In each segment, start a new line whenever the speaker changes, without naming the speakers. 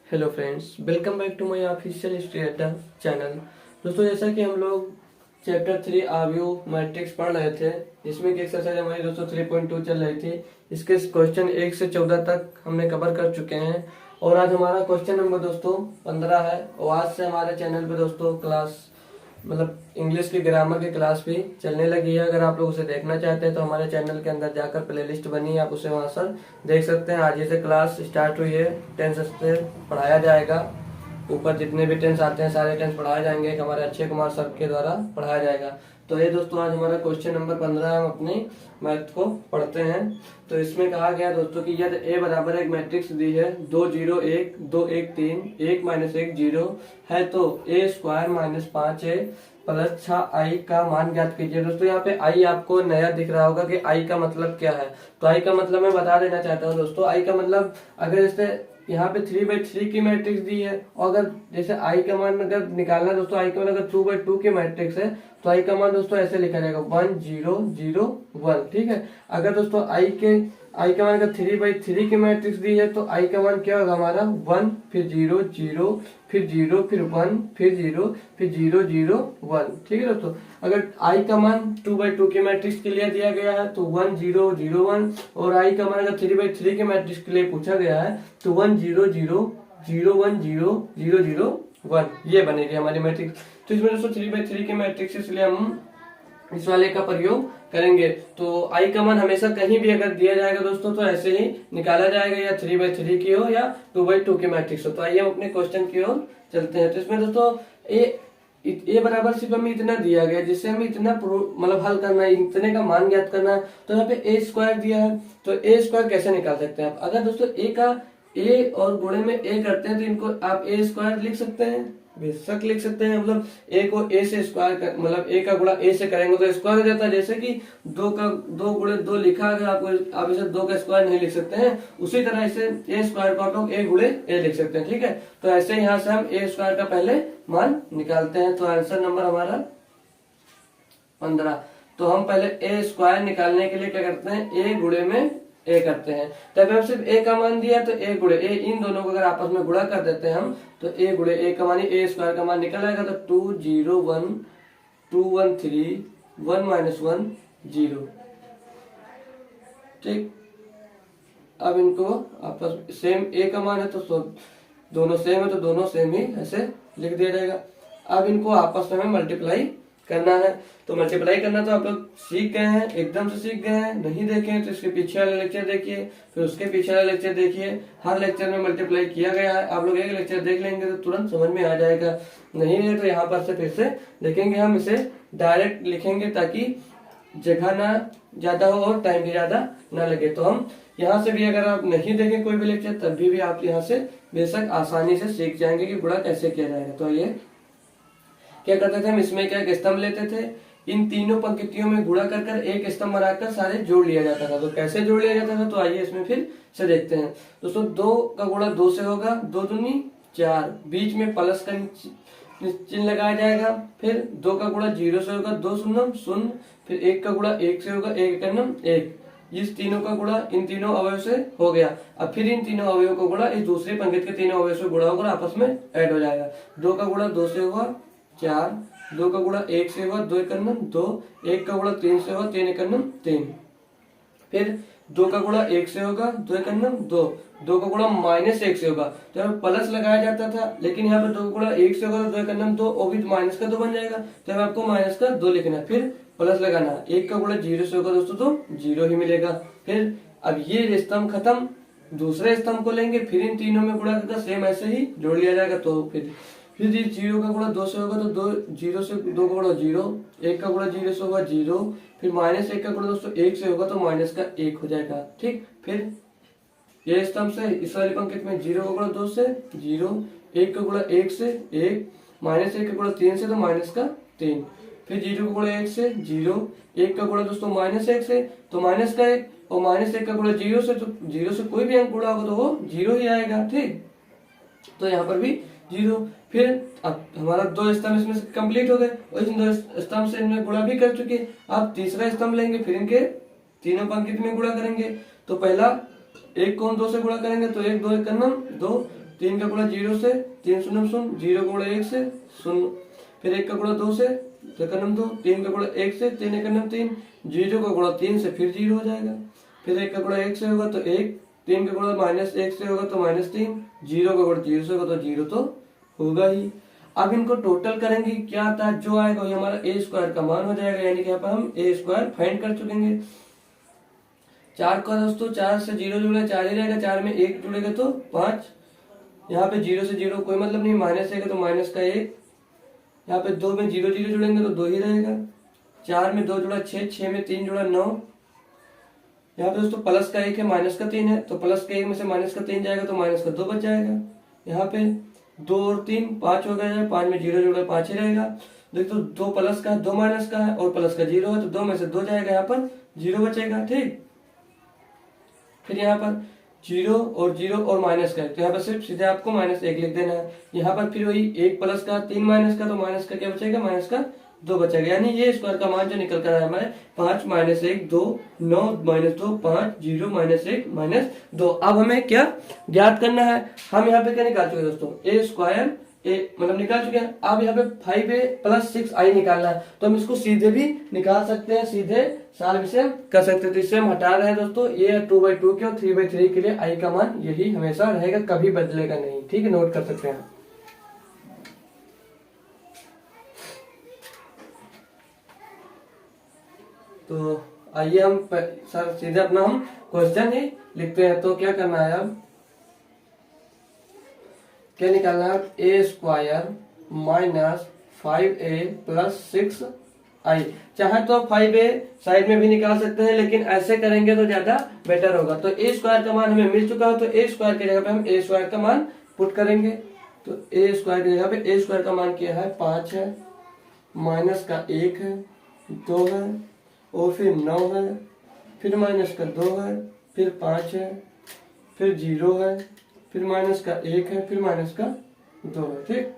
Hello friends, welcome back to my official history Adda channel. दोस्तों, जैसा कि हम लोग चैप्टर 3 आव्यूह मैट्रिक्स पढ़ रहे थे, जिसमें कि एक्सरसाइज हमारी दोस्तों 3.2 चल रही थी। इसके क्वेश्चन 1 से 14 तक हमने कवर कर चुके हैं और आज हमारा क्वेश्चन नंबर दोस्तों 15 है। और आज से हमारे चैनल पे दोस्तों क्लास मतलब इंग्लिश की ग्रामर की क्लास भी चलने लगी है। अगर आप लोग उसे देखना चाहते हैं तो हमारे चैनल के अंदर जाकर प्लेलिस्ट बनी है, आप उसे वहां से देख सकते हैं। आज ही से क्लास स्टार्ट हुई है, टेंस से पढ़ाया जाएगा। ऊपर जितने भी टेंस आते हैं सारे टेंस पढ़ाए जाएंगे, हमारे अक्षय कुमार सर के द्वारा पढ़ाया जाएगा। तो ये दोस्तों आज हमारा क्वेश्चन नंबर 15 है। हम अपने मैथ को पढ़ते हैं। तो इसमें कहा गया दोस्तों कि यदि ए बराबर एक मैट्रिक्स दी है 2 0 1 2 1 3 1 -1 0 है तो A square -5a plus 6i का मान ज्ञात कीजिए। दोस्तों यहाँ पे i आपको नया दिख रहा होगा कि i का मतलब क्या है। तो i का मतलब मैं बता देना चाहता हूँ दोस्तों। i का मतलब अगर जैसे यहाँ पे 3/3 की मैट्रिक्स दी है और अगर जैसे i का मान अगर निकालना है दोस्तों, i का मतलब अगर 2/2 की मैट्रिक्स है तो i का मान दोस्तों ऐसे लिखा जाएगा 1 0 0 1। ठीक है। अगर दोस्तों i का मान अगर 3/3 की मैट्रिक्स दी है तो i का मान क्या होगा हमारा 1 फिर 0 0 फिर 0 फिर 1 फिर 0 फिर 0 0 1। ठीक है दोस्तों। अगर i का मान 2/2 की मैट्रिक्स के लिए दिया गया है तो 1 0 0 1 और i का मान अगर 3/3 की मैट्रिक्स के लिए पूछा गया है तो 1 0 0 0 1 0 0 0 1 ये बनेगी हमारी मैट्रिक्स। तो इसमें दोस्तों 3/3 की मैट्रिक्स, इसलिए हम इस वाले का प्रयोग करेंगे। तो i का मान हमेशा कहीं भी अगर दिया जाएगा दोस्तों तो ऐसे ही निकाला जाएगा, या 3/3 की हो या 2/2 की मैट्रिक्स हो। तो आइए हम अपने क्वेश्चन की ओर चलते हैं। तो इसमें दोस्तों ए बराबर सिर्फ हमें इतना दिया गया जिससे हमें इतना मतलब हल करना है, इतने का मान ज्ञात करना है। तो यहाँ पे ए स्क्वायर दिया है तो ए स्क्वायर कैसे निकाल सकते हैं आप। अगर दोस्तों ए और गुणे में ए करते हैं तो इनको आप ए स्क्वायर लिख सकते हैं, बेशक लिख सकते हैं। मतलब ए को ए से स्क्वायर मतलब ए का गुणा ए से करेंगे तो स्क्वायर हो जाता है। जैसे कि 2 गुणे 2 लिखा है, आप इसे 2 का स्क्वायर नहीं लिख सकते हैं, उसी तरह इसे ए स्क्वायर को आप लोग ए गुणे ए लिख सकते हैं। ठीक है। तो ऐसे यहाँ से हम ए स्क्वायर का पहले मान निकालते हैं। तो आंसर नंबर हमारा 15। तो हम पहले ए स्क्वायर निकालने के लिए क्या करते हैं, ए गुणे में ए करते हैं। तब हम सिर्फ ए का मान दिया तो ए गुणे ए, इन दोनों को अगर आपस में गुणा कर देते हैं हम तो ए गुणे ए का मान ए स्क्वायर का मान निकल आएगा। तो 2 0 1 2 1 3 1 -1 0। ठीक। अब इनको आपस सेम ए का मान है तो दोनों सेम है तो दोनों सेम ही ऐसे लिख दिया जाएगा। अब इनको आपस में मल्टीप्लाई करना है। तो मल्टीप्लाई करना तो आप लोग सीख गए हैं, एकदम से सीख गए हैं। नहीं देखे हैं तो इसके पीछे वाले लेक्चर देखिए, फिर उसके पीछे वाले लेक्चर देखिए। हर लेक्चर में मल्टीप्लाई किया गया है। आप लोग एक लेक्चर देख लेंगे तो तुरंत समझ में आ जाएगा। नहीं है तो यहाँ पर से फिर से देखेंगे, हम इसे डायरेक्ट लिखेंगे ताकि जगह ना ज्यादा हो और टाइम भी ज्यादा ना लगे। तो हम यहाँ से भी अगर आप नहीं देखें कोई भी लेक्चर तब भी आप यहाँ से बेशक आसानी से सीख जाएंगे कि गुणा कैसे किया जाएगा। तो ये क्या करते थे हम, इसमें क्या एक स्तंभ लेते थे, इन तीनों पंक्तियों में गुणा कर कर एक स्तंभ बनाकर सारे जोड़ लिया जाता था। तो कैसे जोड़ लिया जाता था तो आइए इसमें फिर से देखते हैं। दोस्तों 2 का गुणा 2 से होगा, 2 दूनी 4, बीच में प्लस का चिन्ह लगाया जाएगा। फिर 2 का गुणा 0 से होगा, 2 शून्य 0। फिर 1 का गुणा 1 से होगा, 1 एकम 1। इस तीनों का गुणा इन तीनों अवयव से हो गया। अब फिर इन तीनों अवयव का गुणा इस दूसरी पंक्ति के तीनों अवयव से गुणा होकर आपस में ऐड हो जाएगा। 2 का गुणा 2 से होगा 4, 2 का गुणा 1 से हुआ 2 एकम 2, 1 का गुणा 3 से हुआ 3 एकम 3। फिर 2 का गुणा 1 से होगा 2 एकम 2, 2 का गुणा -1 से होगा तो यहाँ प्लस लगाया जाता था, लेकिन यहाँ पे 2 का गुणा 1 से होगा 2 एकम 2 और भी माइनस का 2 बन जाएगा। तो अब आपको माइनस का 2 लिखना है, फिर प्लस लगाना। 1 का गुणा 0 से होगा दोस्तों तो 0 ही मिलेगा। फिर अब ये स्तंभ खत्म, दूसरे स्तंभ को लेंगे, फिर इन तीनों में गुणा करके सेम ऐसे ही जोड़ लिया जाएगा। तो फिर 0 का गुणा 2 से होगा तो 2 0 से 2 का गुणा 0, 1 का गुणा 0 से होगा 0, फिर -1 का गुणा दोस्तों 1 से होगा तो माइनस का 1 हो जाएगा। ठीक। फिर ये स्तंभ से इस वाली पंक्ति में 0 का गुणा 2 से 0, 1 का गुणा 1 से 1, -1 का गुणा 3 से तो माइनस का 3। फिर 0 का गुणा 1 से 0, 1 का गुणा दोस्तों -1 से तो माइनस का 1 और -1 का गुणा 0 से, तो 0 से कोई भी अंक गुणा होगा तो वो 0 ही आएगा। ठीक। तो यहाँ पर भी 0। फिर अब हमारा 2 स्तंभ इसमें से कंप्लीट हो गए और इन 2 स्तंभ से इनमें गुणा भी कर चुके। अब तीसरा स्तंभ लेंगे, फिर इनके तीनों पंक्ति में गुणा करेंगे। तो पहला 1 को 2 से गुणा करेंगे तो 1 2 एकम 2, 3 का गुणा 0 से, 3 शून्य शून्य, 0 का गुणा 1 से शून्य, फिर 1 का गुणा 2 से, 2, 3 का गुणा 1 से, 3 1 3, 0 का गुणा 3 से फिर 0 हो जाएगा, फिर 1 का गुणा 1 से होगा तो 1, 3 का गुणा -1 से होगा तो -3, 0 का गुणा 0 से होगा तो 0 तो होगा ही। अब इनको टोटल करेंगे, क्या आता है जो आएगा वही हमारा ए स्क्वायर का मान हो जाएगा, यानी कि यहाँ पर हम ए स्क्वायर फाइंड कर चुकेंगे। 4 का दोस्तों 4 से 0 जुड़ेगा 4 ही रहेगा, 4 में 1 जुड़ेगा तो 5, यहाँ पे 0 से 0 कोई मतलब नहीं, माइनस है तो माइनस का 1, यहाँ पे 2 में 0 0 जुड़ेंगे तो 2 ही रहेगा, 4 में 2 जुड़ा 6, 6 में 3 जुड़ा 9, यहाँ पे दोस्तों प्लस का 1 है माइनस का 3 है, तो प्लस के 1 में से माइनस का 3 जाएगा तो माइनस का 2 बच जाएगा, यहाँ पे 2 और 3 5 हो गया, 5 में 0 जुड़ा 5 ही रहेगा। देखो 2 प्लस का है 2 माइनस का है और प्लस का 0 है, तो 2 में से 2 जाएगा, यहाँ पर 0 बचेगा। ठीक, फिर यहाँ पर 0 और 0 और माइनस का है, तो यहाँ पर सिर्फ सीधे आपको -1 लिख देना है। यहाँ पर फिर वही 1 प्लस का 3 माइनस का, तो माइनस का क्या बचेगा, माइनस का 2 बचेगा, यानी ये स्क्वायर का मान जो निकल कर आया हमारे 5 -1 2 9 -2 5 0 -1 -2। अब हमें क्या ज्ञात करना है, हम यहाँ पे क्या निकाल चुके हैं दोस्तों, ए स्क्वायर ए मतलब निकाल चुके हैं। अब यहाँ पे 5a + 6i निकालना है, तो हम इसको सीधे भी निकाल सकते हैं, सीधे सॉल्व से कर सकते हैं। तो इससे हम हटा रहे हैं दोस्तों, ये 2/2 के और 3/3 के लिए i का मान यही हमेशा रहेगा, कभी बदलेगा नहीं। ठीक है, नोट कर सकते हैं। तो आइए हम सर सीधे अपना हम क्वेश्चन ही लिखते हैं। तो क्या करना है, अब क्या निकालना है, ए स्क्वायर -5a + 6i। चाहे तो 5a साइड में भी निकाल सकते हैं, लेकिन ऐसे करेंगे तो ज्यादा बेटर होगा। तो ए स्क्वायर का मान हमें मिल चुका है, तो ए स्क्वायर की जगह पे हम ए स्क्वायर का मान पुट करेंगे। तो ए स्क्वायर की जगह पे ए स्क्वायर का मान क्या है, 5 है, माइनस का 1 है, 2 है और फिर 9 है, फिर माइनस का 2 है, फिर 5 है, फिर 0 है, फिर माइनस का 1 है, फिर माइनस का 2 है। ठीक,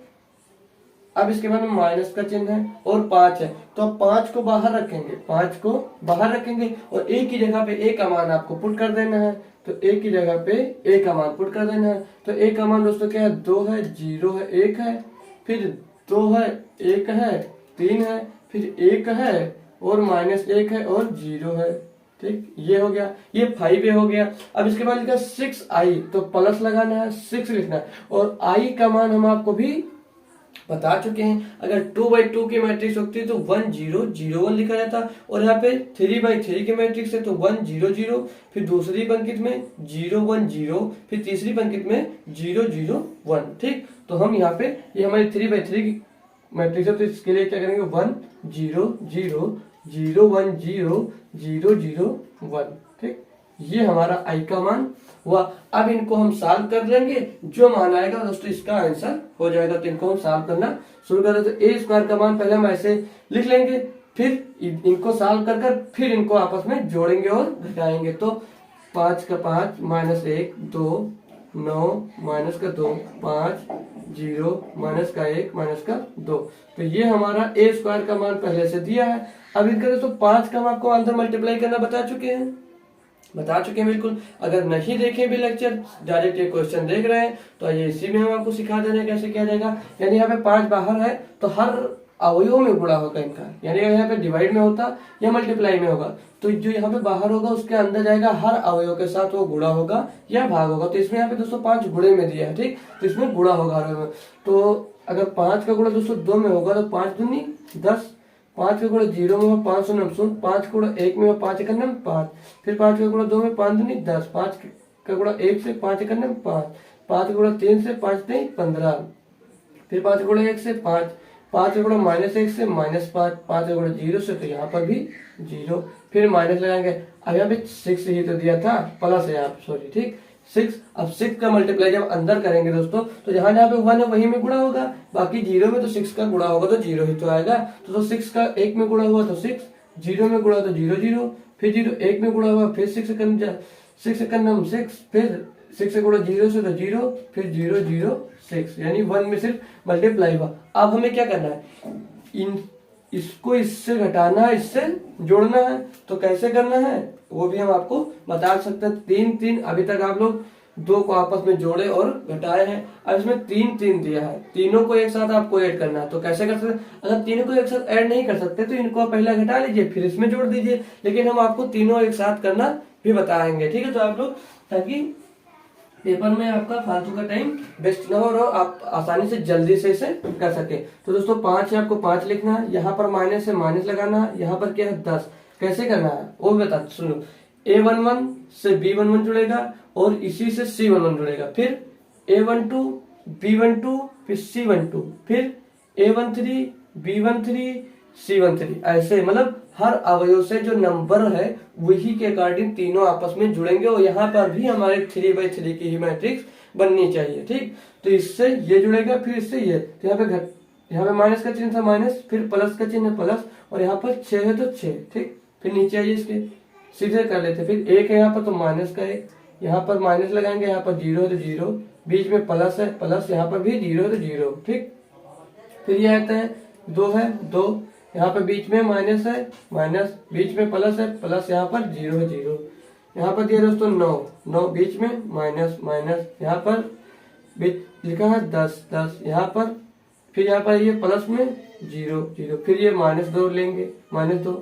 अब इसके बाद में माइनस का चिन्ह है और 5 है, तो अब 5 को बाहर रखेंगे, 5 को बाहर रखेंगे और ए की जगह पे ए का मान आपको पुट कर देना है। तो ए की जगह पे ए का मान पुट कर देना है। तो ए का मान दोस्तों क्या है, 2 है, 0 है, 1 है, फिर 2 है, 1 है, 3 है, फिर 1 है और -1 है और 0 है। ठीक, ये हो गया, ये 5a हो गया। अब इसके बाद लिखा 6i, तो प्लस लगाना है, 6 लिखना है और i का मान हम आपको भी बता चुके हैं। अगर 2/2 की मैट्रिक्स होती है तो 1 0 0 1 लिखा जाता, और यहाँ पे 3/3 की मैट्रिक्स है तो 1 0 0, फिर दूसरी पंक्ति में 0 1 0, फिर तीसरी पंक्ति में 0 0 1। ठीक, तो हम यहाँ पे ये हमारी 3/3 की मैट्रिक्स है, तो इसके लिए क्या करेंगे, 1 0 0 0 1 0 0 0 1। ठीक, ये हमारा i का मान हुआ। अब इनको हम सॉल्व कर लेंगे, जो मान आएगा दोस्तों इसका आंसर हो जाएगा। तो इनको हम सॉल्व करना शुरू कर देते। ए स्क्वायर का मान पहले हम ऐसे लिख लेंगे, फिर इनको सॉल्व कर कर फिर इनको आपस में जोड़ेंगे और घटाएंगे। तो 5 का 5 -1 2 9 -2 5 0 -1 -2। तो ये हमारा ए स्क्वायर का मान पहले से दिया है। अब इनका दोस्तों 5 का हम आपको अंदर मल्टीप्लाई करना बता चुके हैं बिल्कुल। अगर नहीं देखे भी लेक्चर, डायरेक्ट ये क्वेश्चन देख रहे हैं, तो आइए इसी में हम आपको सिखा दे रहे हैं कैसे किया जाएगा। यानी यहाँ पे 5 बाहर है तो हर अवयव में गुणा होगा इनका, यानी यहाँ पे डिवाइड में होता या मल्टीप्लाई में होगा, तो जो यहाँ पे बाहर होगा उसके अंदर जाएगा, हर अवयव के साथ वो गुणा होगा या भाग होगा। तो इसमें यहाँ पे दोस्तों 5 गुणे में दिया है। ठीक, तो इसमें गुणा होगा हर अवयव में। तो अगर 5 का गुणा दोस्तों 2 में होगा तो 5 दूनी 10, 5 का गुणा 0 में 5 शून्य 5 का गुणा 1 में 5 1 5, फिर 5 का गुणा 2 में 5 दूनी 10, 5 का गुणा 1 से 5 1 5, 5 का गुणा 3 से 5 3 15, फिर 5 का गुणा 1 से 5, 5 का गुणा -1 से -5, 5 का गुणा 0 से, तो यहाँ पर भी 0, फिर माइनस लगाएंगे। अब यहाँ पे 6 ही तो दिया था, प्लस है यहाँ पे, सॉरी। ठीक, 6। अब 6 का मल्टीप्लाई जब अंदर करेंगे दोस्तों, तो जहां जहां पे 1 है वही में गुणा होगा, बाकी 0 में तो 6 का गुणा होगा तो 0 ही तो आएगा। तो 6 का 1 में गुणा हुआ तो 6, 0 में गुणा तो 0 0, फिर 0 1 में गुणा हुआ, फिर 6 सेकंड 6, फिर 6 से गुणा 0 से तो 0, फिर 0 0 6, यानी 1 में सिर्फ मल्टीप्लाई हुआ। अब हमें क्या करना है, इसको इससे घटाना है, इससे जोड़ना है। तो कैसे करना है वो भी हम आपको बता सकते हैं। 3 3 अभी तक आप लोग दो को आपस में जोड़े और घटाए हैं। अब इसमें 3 3 दिया है, तीनों को एक साथ आपको ऐड करना है। तो कैसे कर सकते हैं? अगर तीनों को एक साथ ऐड नहीं कर सकते तो इनको आप पहले घटा लीजिए फिर इसमें जोड़ दीजिए, लेकिन हम आपको तीनों एक साथ करना भी बताएंगे, ठीक है। तो आप लोग, ताकि पेपर में आपका फालतू का टाइम वेस्ट ना हो और आप आसानी से जल्दी से इसे कर सके। तो दोस्तों 5 है, आपको 5 लिखना है, यहाँ पर माइनस है, माइनस लगाना है, यहाँ पर क्या है 10। कैसे करना है वो बता सुनो। A11 से B11 जुड़ेगा और इसी से C11 जुड़ेगा, फिर A12 B12 फिर C12 फिर A13 B13 C13, ऐसे मतलब हर अवयव से जो नंबर है वही के अकॉर्डिंग तीनों आपस में जुड़ेंगे और यहाँ पर भी हमारे 3/3 की ही मैट्रिक्स बननी चाहिए, ठीक। तो इससे ये जुड़ेगा, फिर इससे ये, तो यहाँ पे माइनस का चिन्ह था माइनस, फिर प्लस का चिन्ह प्लस, और यहाँ पर 6 है तो 6, ठीक। फिर नीचे आइए इसके सीधे कर लेते, फिर 1 है यहाँ पर तो माइनस का 1, यहाँ पर माइनस लगाएंगे, यहाँ पर 0 है तो 0, बीच में प्लस है प्लस, यहाँ पर भी 0 है तो 0, ठीक। फिर ये आता है 2 है 2, यहाँ पर बीच में माइनस है माइनस, बीच में प्लस है प्लस, यहाँ पर 0 है 0, यहाँ पर दिया दोस्तों 9 9, बीच में माइनस माइनस, यहाँ पर लिखा है 10 10, यहाँ पर फिर यहाँ पर ये प्लस में 0 0, फिर ये -2 लेंगे -2,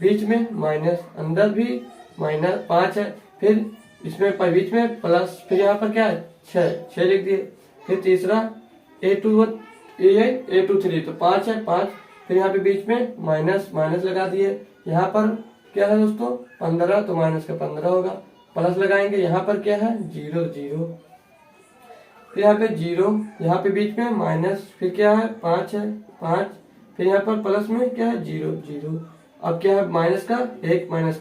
बीच में माइनस, अंदर भी माइनस 5 है, फिर इसमें बीच में प्लस, फिर यहाँ पर क्या है 6 लिख दिए, फिर तीसरा A23 तो 5 है 5, फिर यहाँ पे बीच में माइनस माइनस लगा दिए, यहाँ पर क्या है दोस्तों 15 तो माइनस का 15 होगा, प्लस लगाएंगे, यहाँ पर क्या है 0 0, फिर यहाँ पे 0, यहाँ पे बीच में माइनस, फिर क्या है 5 है 5, फिर यहाँ पर प्लस में क्या है 0 0, अब क्या है माइनस का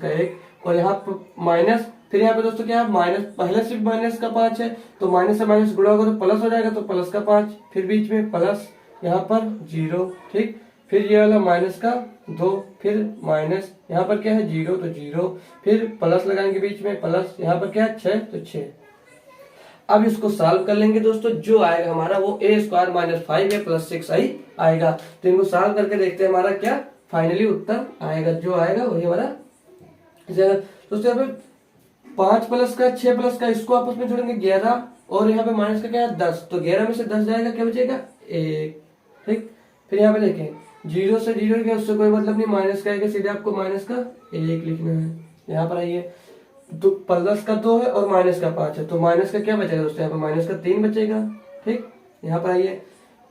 1 और यहाँ पर माइनस, फिर यहाँ पे दोस्तों क्या है माइनस, पहले सिर्फ माइनस का 5 है तो माइनस से माइनस गुणा होगा तो प्लस हो जाएगा, तो प्लस का 5, फिर बीच में प्लस, यहाँ पर 0, ठीक। फिर ये वाला माइनस का 2, फिर माइनस, यहाँ पर क्या है 0 तो 0, फिर प्लस लगाएंगे बीच में प्लस, यहाँ पर क्या है 6 तो 6। अब इसको सॉल्व कर लेंगे दोस्तों, जो आएगा हमारा वो a² - 5a + 6i आएगा। तो इनको सॉल्व करके देखते हैं हमारा क्या फाइनली उत्तर आएगा, जो आएगा वही हमारा दोस्तों। यहाँ पे 5 प्लस का 6 प्लस का इसको आपस में जोड़ेंगे 11, और यहाँ पे माइनस का क्या है 10, तो 11 में से 10 जाएगा, क्या बचेगा 1, ठीक। फिर यहाँ पे देखें 0 से 0 गया, उससे कोई मतलब नहीं, माइनस का आएगा, सीधे आपको माइनस का 1 लिखना है। यहाँ पर आइए तो प्लस का 2 है और माइनस का 5 है, तो माइनस का क्या बचेगा दोस्तों, यहाँ पर माइनस का 3 बचेगा, ठीक। यहाँ पर आइए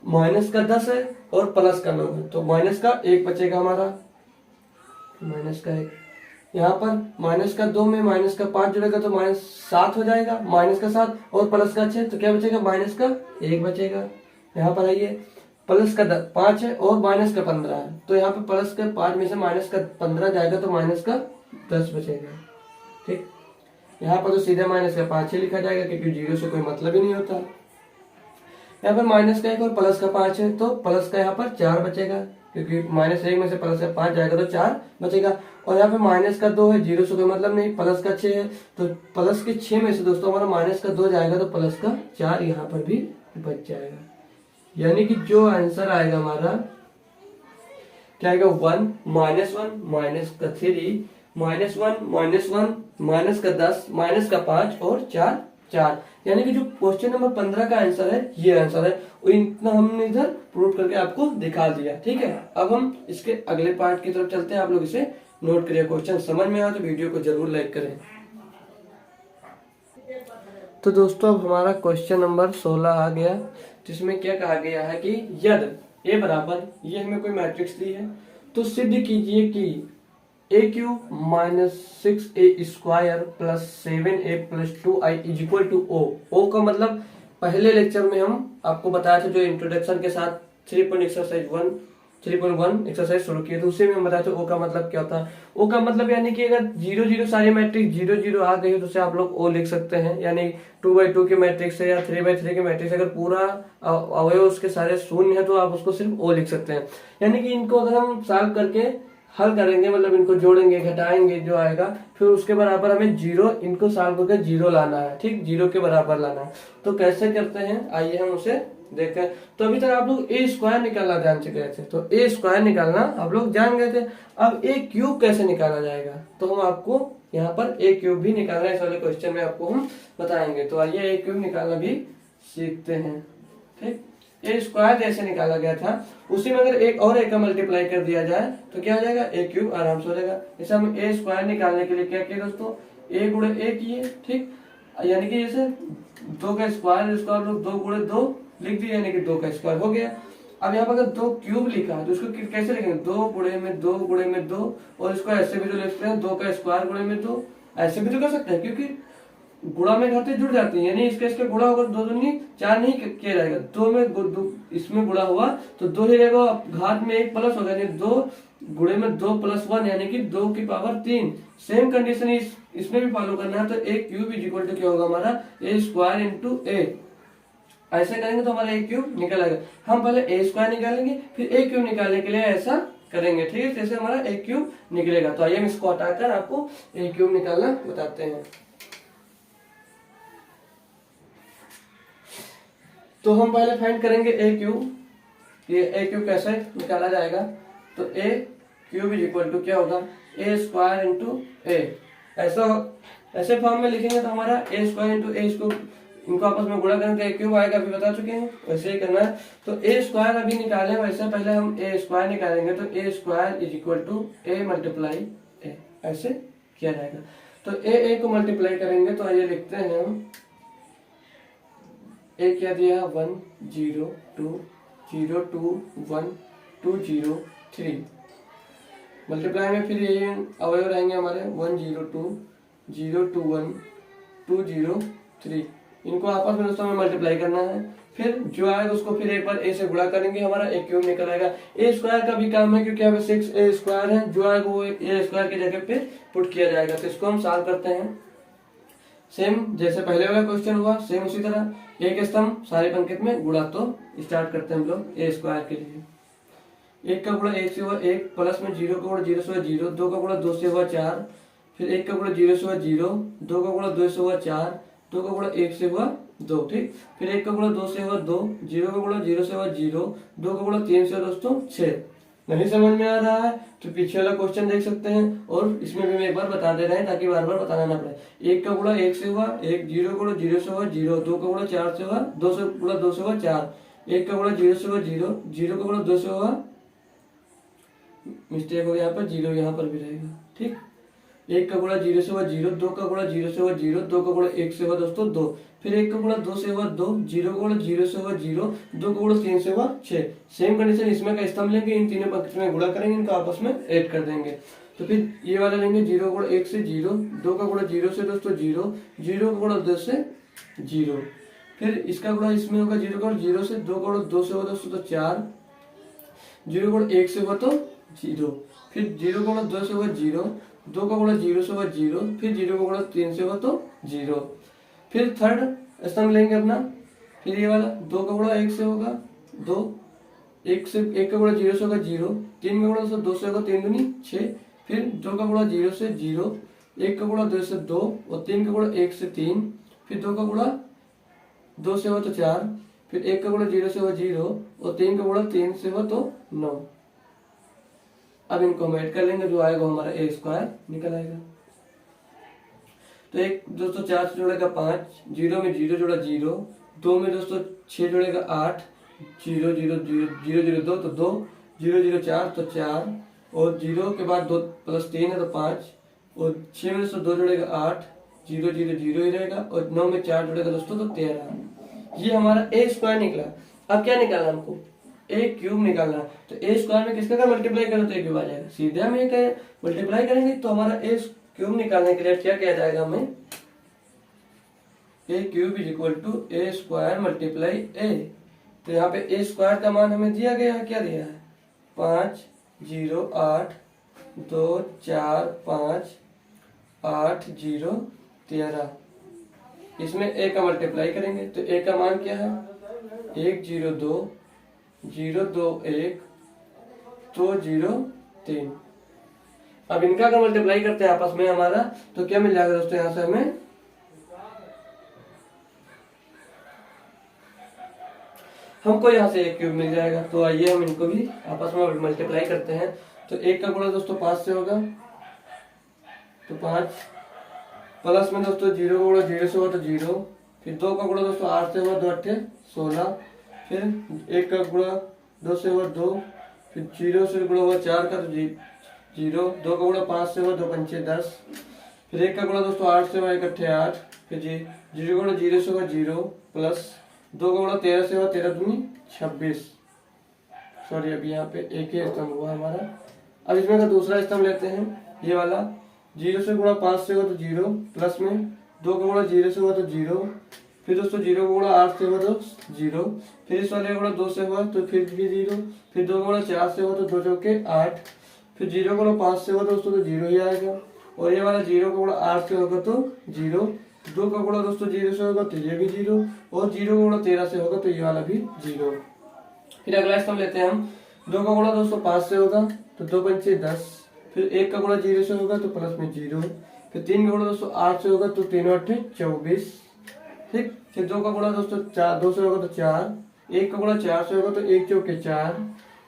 माइनस का 10 है और प्लस का 9 है, तो माइनस का 1 बचेगा हमारा, माइनस का 1। यहाँ पर माइनस का 2 में माइनस का 5 जुड़ेगा तो -7 हो जाएगा, माइनस का 7 और प्लस का 6, तो क्या बचेगा माइनस का 1 बचेगा। यहाँ पर आइए प्लस का 5 है और माइनस का 15 है, तो यहाँ पे प्लस का 5 में से माइनस का 15 जाएगा तो माइनस का 10 बचेगा, ठीक। यहाँ पर तो सीधे माइनस का 5 ही लिखा जाएगा क्योंकि 0 से कोई मतलब ही नहीं होता। यहाँ पर माइनस का 1 और प्लस का 5 है, तो प्लस का यहाँ पर 4 बचेगा क्योंकि -1 में से प्लस का 5 जाएगा तो 4 बचेगा। और यहाँ पे माइनस का 2 है, 0 से कोई मतलब नहीं, प्लस का 6 है, तो प्लस के 6 में से दोस्तों हमारा माइनस का 2 जाएगा तो प्लस का 4 यहाँ पर भी बच जाएगा। यानी कि जो आंसर आएगा हमारा क्या आएगा 1 -1 -का 3 -1 माइनस का 10 माइनस का 5 और 4 4, यानी कि जो क्वेश्चन नंबर 15 का आंसर है ये आंसर है, और इतना हमने इधर प्रूव करके आपको दिखा दिया, ठीक है। अब हम इसके अगले पार्ट की तरफ चलते हैं, आप लोग इसे नोट करिए, क्वेश्चन समझ में आया तो वीडियो को जरूर लाइक करें। तो दोस्तों अब हमारा क्वेश्चन नंबर 16 आ गया, जिसमें क्या कहा गया है कि यदि a बराबर, ये हमें कोई मैट्रिक्स दी है, तो सिद्ध कीजिए कि AQ - 6a² + 7a + 2i = O। O का मतलब पहले लेक्चर में हम आपको बताया था, जो इंट्रोडक्शन के साथ 3.1 एक्सरसाइज शुरू किए थे, उसी में हम बताया था O का मतलब क्या होता है। O का मतलब यानी कि अगर 0 0 सारी मैट्रिक्स 0 0 आ गई तो उसे आप लोग O लिख सकते हैं, यानी 2/2 की मैट्रिक्स है या 3/3 की मैट्रिक्स, अगर पूरा अवयव उसके सारे शून्य है तो आप उसको सिर्फ O लिख सकते हैं। यानी कि इनको अगर हम सॉल्व करके हल करेंगे, मतलब इनको जोड़ेंगे घटाएंगे, जो आएगा फिर उसके बराबर हमें 0, इनको सॉल्व करके 0 लाना है, ठीक, 0 के बराबर लाना है। तो कैसे करते हैं आइए हम उसे देखते हैं। तो अभी तक आप लोग a² निकालना जान चुके थे, तो a² निकालना आप लोग जान गए थे। अब a³ कैसे निकाला जाएगा, तो हम आपको यहाँ पर ए क्यूब भी निकालना है, इस वाले क्वेश्चन में आपको हम बताएंगे। तो आइए ए क्यूब निकालना भी सीखते हैं। ठीक, ए स्क्वायर जैसे निकाला गया था उसी में अगर एक और ए का मल्टीप्लाई कर दिया जाए तो क्या हो जाएगा, ए क्यूब आराम से हो जाएगा। जैसे हम ए स्क्वायर निकालने के लिए क्या किया दोस्तों, ए गुणे ए किए। ठीक, यानी कि जैसे 2 का स्क्वायर, इसको आप लोग 2 गुणे 2 लिख दिए, यानी कि 2 का स्क्वायर हो गया। अब यहाँ पर अगर 2 क्यूब लिखा है तो उसको कैसे लिखेंगे, 2 गुणे में 2 गुणे में 2, और इसको ऐसे भी तो लिख सकते हैं 2 का स्क्वायर गुणे में 2, ऐसे भी तो कर सकते हैं, क्योंकि गुणा में घाते जुड़ जाती है, यानी इसके गुणा होगा 2 दूनी 4 नहीं किया जाएगा, 2 में इसमें गुणा हुआ तो 2 ही रहेगा, घात में 1 प्लस होगा, यानी 2 गुणे में 2 प्लस 1 यानी कि 2 की पावर 3। सेम कंडीशन इसमें भी फॉलो करना है। तो ए क्यूब इज इक्वल टू क्या होगा हमारा, ए स्क्वायर इंटू ए। ऐसे करेंगे तो हमारा ए क्यूब निकल आएगा। हम पहले ए स्क्वायर निकालेंगे, फिर ए क्यूब निकालने के लिए ऐसा करेंगे। ठीक है, जैसे हमारा ए क्यूब निकलेगा। तो आइए हम इसको हटाकर आपको ए क्यूब निकालना बताते हैं। तो हम पहले फाइंड करेंगे ए क्यूब। ये ए क्यूब कैसे निकाला जाएगा, तो ए क्यूब इज इक्वल टू क्या होगा, ए स्क्वायर इंटू ए। ऐसे फॉर्म में लिखेंगे तो हमारा ए स्क्वायर इंटू ए, इसको इनको आपस में गुणा करेंगे तो ए क्यूब आएगा, अभी बता चुके हैं, वैसे ही करना है। तो ए स्क्वायर अभी निकालें, वैसे पहले हम ए स्क्वायर निकालेंगे तो A square is equal to A multiply A, ऐसे किया जाएगा। तो ए को मल्टीप्लाई करेंगे तो आइए लिखते हैं हम, ए क्या दिया, 1 0 2 0 2 1 2 0 3। मल्टीप्लाई में फिर ये अवयव रहेंगे हमारे 1 0 2 0 2 1 2 0 3। इनको आपस में दोस्तों में मल्टीप्लाई करना है, फिर जो आएगा उसको फिर एक बार ए से गुणा करेंगे, हमारा ए क्यूब निकल आएगा। ए स्क्वायर का भी काम है, क्योंकि यहाँ पे 6 ए स्क्वायर है, जो आएगा वो ए स्क्वायर की जगह पे पुट किया जाएगा। तो इसको हम सॉल्व करते हैं, सेम जैसे पहले वाला क्वेश्चन हुआ, सेम उसी तरह एक स्तंभ सारे अंकित में गुणा। तो स्टार्ट करते हैं हम लोग ए स्क्वायर के लिए। 1 का गुणा 1 से हुआ 1, प्लस में 0 का गुणा 0 से हुआ 0, 2 का गुणा 2 से हुआ 4, फिर 1 का गुणा 0 से हुआ 0, 2 का गुणा 2 से हुआ 4, 2 का गुणा 1 से हुआ 2। ठीक, फिर 1 का गुणा 2 से हुआ 2, 0 का गुणा 0 से हुआ 0, 2 का गुणा 3 से हुआ दोस्तों 6। नहीं समझ में आ रहा है तो पीछे वाला क्वेश्चन देख सकते हैं, और इसमें भी हम एक बार बता दे रहे हैं ताकि बार बार बताना ना पड़े। 1 का गुणा 1 से हुआ 1, 0 का गुणा 0 से हुआ 0, 2 का गुणा 4 से हुआ 2 से गुणा 2 से हुआ 4, 1 का गुणा 0 से हुआ 0, 0 का गुणा 2 से हुआ, मिस्टेक हो यहाँ पर 0 यहाँ पर भी रहेगा। ठीक, 1 का गुणा 0 से हुआ 0, 2 का गुणा 0 से हुआ 0, 2 का गुणा 1 से हुआ दोस्तों 2, फिर 1 का गुणा 2 से हुआ 2, 0 का गुणा 0 से हुआ 0, 2 का गुणा 3 से हुआ 6। सेम कंडीशन इसमें का स्तंभ लेंगे, इन तीनों पंक्ति में गुणा करेंगे, इनको आपस में ऐड कर देंगे। तो फिर ये वाला लेंगे 0 का गुणा 1 से 0, 2 का गुणा 0 से दोस्तों 0, 0 का गुणा 2 से 0, फिर इसका गुणा इसमें होगा 0 का 0 से, 2 का गुणा 2 से हुआ दोस्तों तो 4, 0 का गुणा 1 से हुआ तो 0, फिर 0 का गुणा 2 से हुआ 0, 2 का गुणा 0 से हुआ 0, फिर 0 का गुणा 3 से हुआ तो 0। फिर थर्ड स्तंभ लेंगे अपना, फिर ये वाला 2 का गुणा 1 से होगा 2, 1 का गुणा 0 से होगा 0, 3 का गुणा 2 से होगा 3 दूनी 6, फिर 2 का गुणा 0 से 0, 1 का गुणा 2 से 2, और 3 का गुणा 1 से 3, फिर 2 का गुणा 2 से हुआ तो 4, फिर 1 का गुणा 0 से हुआ 0, और 3 का गुणा 3 से हुआ तो 9। अब इनको हम ऐड कर लेंगे, जो आएगा हमारा ए स्क्वायर निकल आएगा। तो एक दोस्तों 4 से जोड़ेगा 5, 0 में 0 जोड़ा 0, 2 में दोस्तों 6 जोड़ेगा 8, 0 0 0 0 0 2 तो 2, 0 0 4 तो 4, और 0 के बाद 2 प्लस 3 है तो 5, और 6 में दोस्तों 2 जोड़ेगा 8, 0 0 0 ही रहेगा, और 9 में 4 जोड़ेगा दोस्तों तो 13। ये हमारा ए स्क्वायर निकला। अब क्या निकालना हमको, ए क्यूब निकालना। तो ए स्क्वायर में किसका मल्टीप्लाई करो तो ए क्यूब आ जाएगा, सीधे हम एक मल्टीप्लाई करेंगे तो हमारा ए क्यूब निकालने के लिए क्या किया जाएगा हमें, A cube is equal to A square multiply A. तो यहाँ पे ए स्क्वायर का मान हमें दिया गया है, क्या दिया है 5 0 8 2 4 5 8 0 13। इसमें ए का मल्टीप्लाई करेंगे तो ए का मान क्या है 1 0 2 0 2 1 2 0 3। अब इनका अगर मल्टीप्लाई करते हैं आपस में हमारा तो क्या मिल जाएगा दोस्तों, यहाँ से हमें हमको यहाँ से एक क्यूब मिल जाएगा। तो आइए हम इनको भी आपस में मल्टीप्लाई करते हैं। तो 1 का गुणा दोस्तों 5 से होगा तो 5, प्लस में दोस्तों 0 का गुणा 0 से हुआ तो 0, फिर 2 का गुणा दोस्तों 8 से हुआ 2 8 16, फिर 1 का गुणा 2 से हुआ 2, फिर 0 से गुणा हुआ 4 का तो 0, 2 का गुणा 5 से हुआ 2 पंचे 10, फिर 1 का गुणा दोस्तों 8 से हुआ 1 अट्ठे 8, फिर 0 का गुणा 0 से हुआ 0, प्लस 2 का गुणा 13 से हुआ 13 दूनी 26। सॉरी अभी यहाँ पे एक ही स्तंभ हुआ हमारा। अब इसमें का दूसरा स्तंभ लेते हैं, ये वाला 0 से गुणा 5 से हुआ तो 0, प्लस में 2 का गुणा 0 से हुआ तो 0, फिर दोस्तों 0 का गुणा 8 से हुआ तो 0, फिर इस वाले का गुणा 2 से हुआ तो फिर भी 0, फिर 2 का गुणा 4 से हुआ तो 2 चौके 8, फिर 0 का गुणा 5 से हुआ दोस्तों तो 0 ही आएगा, और ये वाला 0 का गुणा 8 से होगा तो 0, 2 का गुणा दोस्तों 0 से होगा तो ये भी 0, और 0 का गुणा 13 से होगा तो ये वाला भी 0। फिर अगला स्तंभ लेते हैं हम, 2 का गुणा दोस्तों 5 से होगा तो 2 पंचे 10, फिर 1 का गुणा 0 से होगा तो प्लस में 0, फिर 3 का गुणा दोस्तों 8 से होगा तो 3 8 24, ठीक। फिर 2 का गुणा दोस्तों 2 से होगा तो 4, 1 का गुणा 4 से होगा तो 1 चौके 4,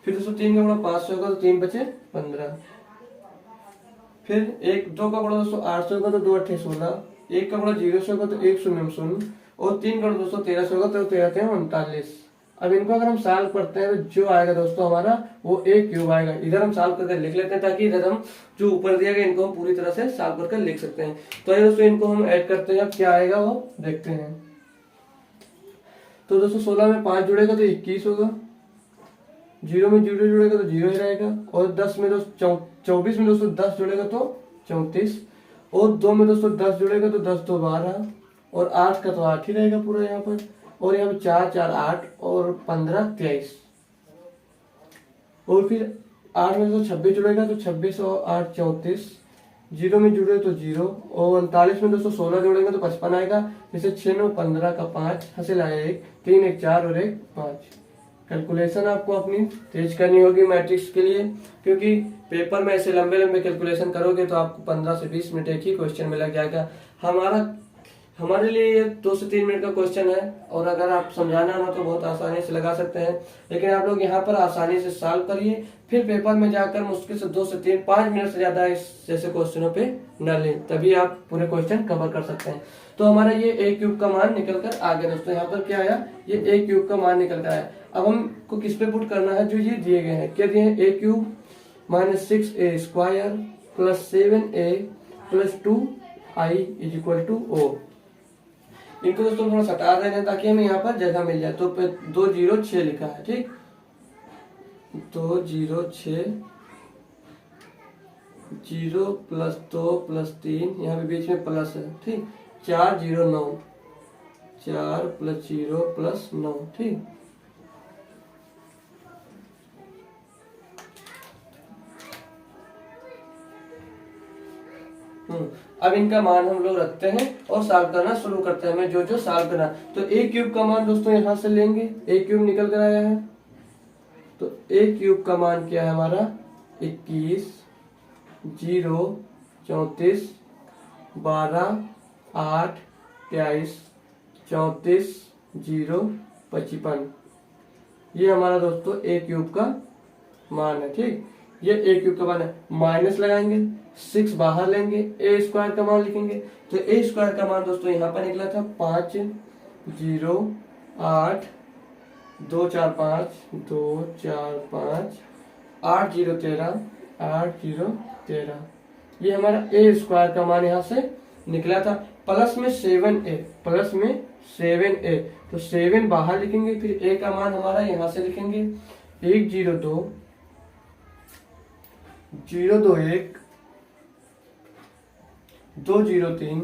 फिर दोस्तों 3 का गुणा 5 से होगा तो 3 बचे 15, फिर 2 का गुणा दोस्तों 8 से होगा तो 2 8 16, 1 का गुणा 0 से होगा तो 1 0 0, और 3 का गुणा दोस्तों 13 से होगा तो 13 39। अब इनको अगर हम सॉल्व करते हैं तो जो आएगा दोस्तों हमारा वो a क्यूब आएगा। इधर हम सॉल्व करके लिख लेते हैं ताकि इधर हम जो ऊपर दिया गया इनको हम पूरी तरह से सॉल्व करके लिख सकते हैं। तो ये दोस्तों इनको हम ऐड करते हैं, अब क्या आएगा वो देखते हैं। तो दोस्तों 16 में 5 जुड़ेगा तो 21 होगा, 0 में 0 जुड़ेगा तो 0 ही रहेगा, और 10 में दोस्तों 24 में दोस्तों 10 जुड़ेगा तो 34, और 2 में दोस्तों 10 जुड़ेगा तो 10 2 12, और 8 का तो 8 ही रहेगा पूरा यहाँ पर, और यहाँ पे 4 4 8 और 15 23, और फिर 8 में तो 26 जुड़ेगा तो 26 और 8 34, 0 में जुड़े तो 0, और 39 में दोस्तों 16 जोड़ेंगे तो 55 आएगा, जैसे 6 9 15 का 5 हासिल आया 1 3 1 4 और 1 5। कैलकुलेशन आपको अपनी तेज करनी होगी मैट्रिक्स के लिए, क्योंकि पेपर में ऐसे लंबे लंबे कैलकुलेशन करोगे तो आपको 15 से 20 मिनट एक ही क्वेश्चन में लग जाएगा। हमारे लिए ये 2 से 3 मिनट का क्वेश्चन है, और अगर आप समझाना ना तो बहुत आसानी से लगा सकते हैं, लेकिन आप लोग यहाँ पर आसानी से सॉल्व करिए, फिर पेपर में जाकर मुश्किल से 2 से 3 5 मिनट से ज्यादा इस जैसे क्वेश्चनों पे न लें, तभी आप पूरे क्वेश्चन कवर कर सकते हैं। तो हमारा ये a क्यूब का मान निकल कर आ गया दोस्तों। यहाँ पर क्या आया, ये a क्यूब का मान निकल कर आया। अब हमको किस पे पुट करना है, जो ये दिए गए हैं, क्या दिए हैं, a cube minus 6a square plus 7a plus 2i is equal to o। इनको दोस्तों थोड़ा हटा देना ताकि हमें यहाँ पर जगह मिल जाए। तो 2 0 6 लिखा है, ठीक, 2 0 6, 0 प्लस 2 प्लस 3, यहाँ पे बीच में प्लस है, ठीक, 4 0 9, 4 प्लस 0 प्लस 9, ठीक। अब इनका मान हम लोग रखते हैं और सॉल्व करना शुरू करते हैं। हमें जो जो सॉल्व करना, तो a क्यूब का मान दोस्तों यहां से लेंगे, a क्यूब निकल कर आया है, तो a क्यूब का मान क्या है हमारा 21 0 34 12 8 23 34 0 55। ये हमारा दोस्तों a क्यूब का मान है, ठीक। ये a क्यूब का मान है, माइनस लगाएंगे, 6 बाहर लेंगे, a स्क्वायर का मान लिखेंगे। तो a स्क्वायर का मान दोस्तों यहाँ पर निकला था 5 0 8 2 4 5 2 4 5 8 0 13 8 0 13। ये हमारा a स्क्वायर का मान यहाँ से निकला था, प्लस में 7a, प्लस में 7a, तो 7 बाहर लिखेंगे, फिर a का मान हमारा यहाँ से लिखेंगे 1 0 2 0 2 1 2 0 3,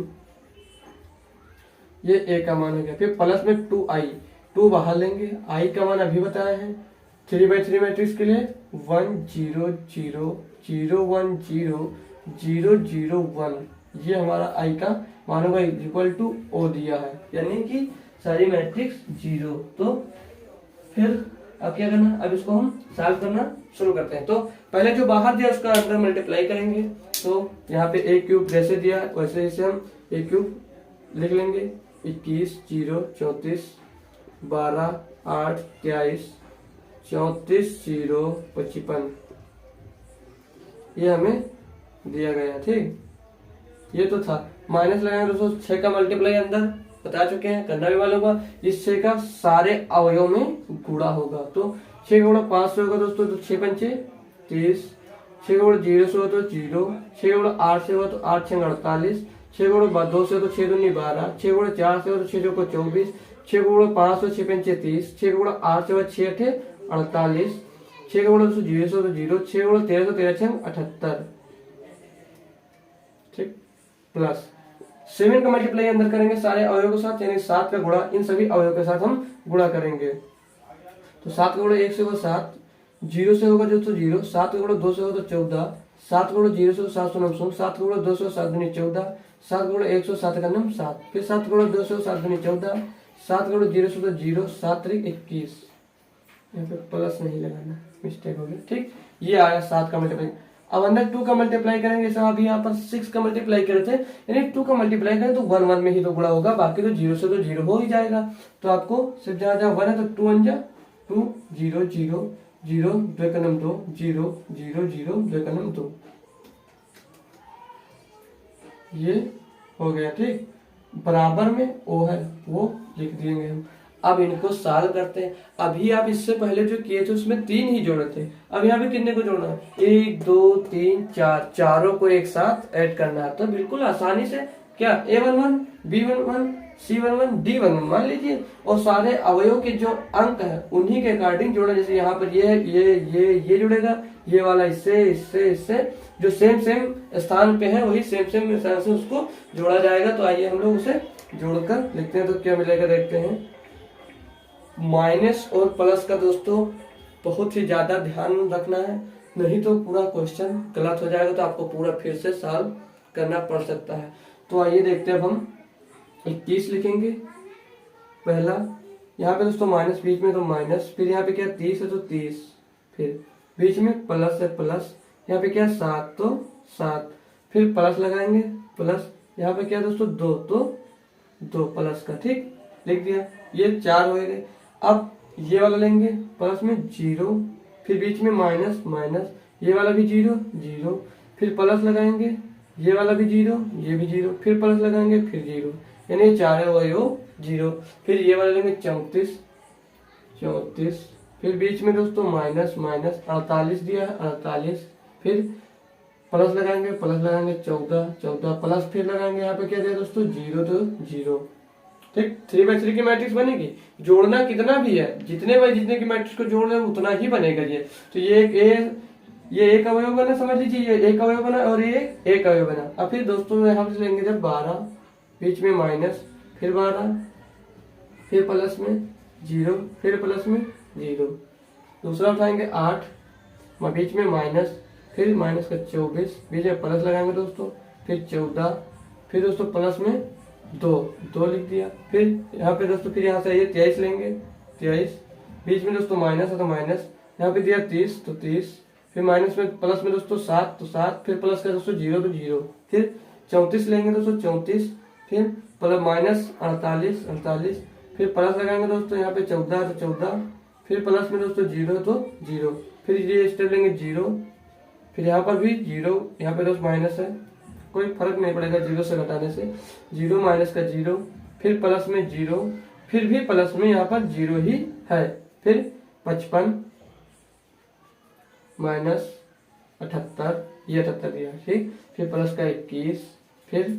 ये a का मान हो गया। फिर प्लस में 2i, 2 बाहर लेंगे, i का मान अभी बताया है 3/3 मैट्रिक्स के लिए 1 0 0 0 1 0 0 0 1, ये हमारा i का मान होगा इक्वल टू o दिया है, यानी कि सारी मैट्रिक्स 0। तो फिर अब क्या करना, अब इसको हम सॉल्व करना शुरू करते हैं। तो पहले जो बाहर दिया उसका अंदर मल्टीप्लाई करेंगे। तो यहाँ पे a क्यूब जैसे दिया वैसे इसे हम a क्यूब लिख लेंगे, 21 0 34 12 8 23 34 0 55, ये हमें दिया गया, ठीक। ये तो था, माइनस लगाएंगे दोस्तों 6 का मल्टीप्लाई अंदर बता चुके हैं, करना भी वाला होगा। इस 6 का सारे अवयव में गुणा होगा, तो 6 का गुणा 5 से होगा दोस्तों, तो 6 पंचे 30, 6 का गुणा 0 से होगा तो 0, 6 का गुणा 8 से होगा तो 8 6 48, 6 का गुणा 2 से हो तो 6 दूनी 12, 6 का गुणा 4 से हो तो 6 चौको 24, 6 का गुणा 5 से 6 पंचे 30, 6 का गुणा 8 से होगा 6 अठे 48, 6 का गुणा 0 से हो तो 0, 6 का गुणा 13 से 13 6 78, ठीक, प्लस 7 का मल्टीप्लाई अंदर करेंगे सारे अवयव के साथ, यानी 7 का गुणा इन सभी अवयव के साथ हम गुणा करेंगे। तो 7 का गुणा 1 से होगा 7, 0 से होगा दोस्तों 0, 7 का गुणा 2 से होगा तो 14, 7 का गुणा 0 से 7 9 7 का गुणा 2 से 7 दूनी 14, 7 का गुणा 1 से 7 का नाम 7, फिर 7 का गुणा 2 से 7 दूनी 14, 7 का गुणा 0 से तो 0, 7 3 21, यहाँ पे प्लस नहीं लगाना, मिस्टेक हो गया, ठीक। ये आया 7 का मल्टीप्लाई। अब अंदर 2 का मल्टीप्लाई करेंगे, जैसे अभी यहाँ पर 6 का मल्टीप्लाई करे थे, यानी 2 का मल्टीप्लाई करें तो 1 1 में ही तो गुणा होगा, बाकी तो 0 से तो 0 हो ही जाएगा। तो आपको सिर्फ जहाँ जहाँ 1 है तो 2 1 जा 2, 0 0 0 2 का नाम 2, 0 0 0 2 का नाम 2, ये हो गया, ठीक। बराबर में ओ है वो लिख देंगे हम। अब इनको सॉल्व करते हैं। अभी आप इससे पहले जो किए थे उसमें 3 ही जोड़े थे, अब यहाँ पे कितने को जोड़ना है, 1 2 3 4, चारों को एक साथ ऐड करना है। तो बिल्कुल आसानी से क्या A11 B11 C11 D11 मान लीजिए, और सारे अवयव के जो अंक है उन्हीं के अकॉर्डिंग जोड़ा। जैसे यहाँ पर ये जुड़ेगा, ये वाला इससे इससे इससे, जो सेम सेम स्थान पे है वही सेम सेम स्थान से उसको जोड़ा जाएगा। तो आइए हम लोग उसे जोड़कर लिखते हैं, तो क्या मिलेगा देखते हैं। माइनस और प्लस का दोस्तों बहुत ही ज्यादा ध्यान रखना है, नहीं तो पूरा क्वेश्चन गलत हो जाएगा, तो आपको पूरा फिर से सॉल्व करना पड़ सकता है। तो आइए देखते हैं, अब हम 21 लिखेंगे पहला, यहाँ पे दोस्तों माइनस बीच में तो माइनस, फिर यहाँ पे क्या 30 है तो 30, फिर बीच में प्लस है प्लस, यहाँ पे क्या 7 तो 7, फिर प्लस लगाएंगे प्लस, यहाँ पे क्या दोस्तों 2 तो 2 प्लस का, ठीक, लिख दिया। ये 4 हो गए। अब ये वाला लेंगे प्लस में 0, फिर बीच में माइनस माइनस, ये वाला भी 0 0, फिर प्लस लगाएंगे, ये वाला भी 0 ये भी 0, फिर प्लस लगाएंगे फिर 0, यानी 4 अवयव 0। फिर ये वाला लेंगे 34 34, फिर बीच में दोस्तों माइनस माइनस 48 दिया है 48, फिर प्लस लगाएंगे 14 14 प्लस, फिर लगाएंगे यहाँ पे क्या दिया दोस्तों 0 तो 0, ठीक। 3/3 की मैट्रिक्स बनेगी। जोड़ना कितना भी है, जितने बाई जितने की मैट्रिक्स को जोड़ रहे हैं उतना ही बनेगा ये। तो ये एक अवयव बना, समझ लीजिए ये एक अवयव बना और ये एक अवयव बना। अब फिर दोस्तों यहाँ से लेंगे जब 12, बीच में माइनस, फिर 12, फिर प्लस में 0, फिर प्लस में 0, दूसरा उठाएंगे 8, बीच में माइनस, फिर माइनस का 24, बीच में प्लस लगाएंगे दोस्तों, फिर 14, फिर दोस्तों प्लस में 2 लिख दिया। फिर यहाँ पे दोस्तों फिर यहाँ से ये 23 लेंगे 23, बीच में दोस्तों माइनस है तो माइनस, यहाँ पे दिया 30 तो 30, फिर माइनस में प्लस में दोस्तों 7 तो 7, फिर प्लस का दोस्तों 0 तो 0, फिर 34 लेंगे दोस्तों 34, फिर प्लस माइनस 48, फिर प्लस लगाएंगे दोस्तों यहाँ पे 14 तो 14, फिर प्लस में दोस्तों 0 तो 0, फिर ये स्टेप लेंगे 0, फिर यहाँ पर भी 0, यहाँ पे दोस्तों माइनस है, कोई फर्क नहीं पड़ेगा 0 से घटाने से, 0 माइनस का 0, फिर प्लस में 0, फिर भी प्लस में यहाँ पर 0 ही है, फिर 55 माइनस 78, ये 78 दिया, ठीक, फिर प्लस का 21, फिर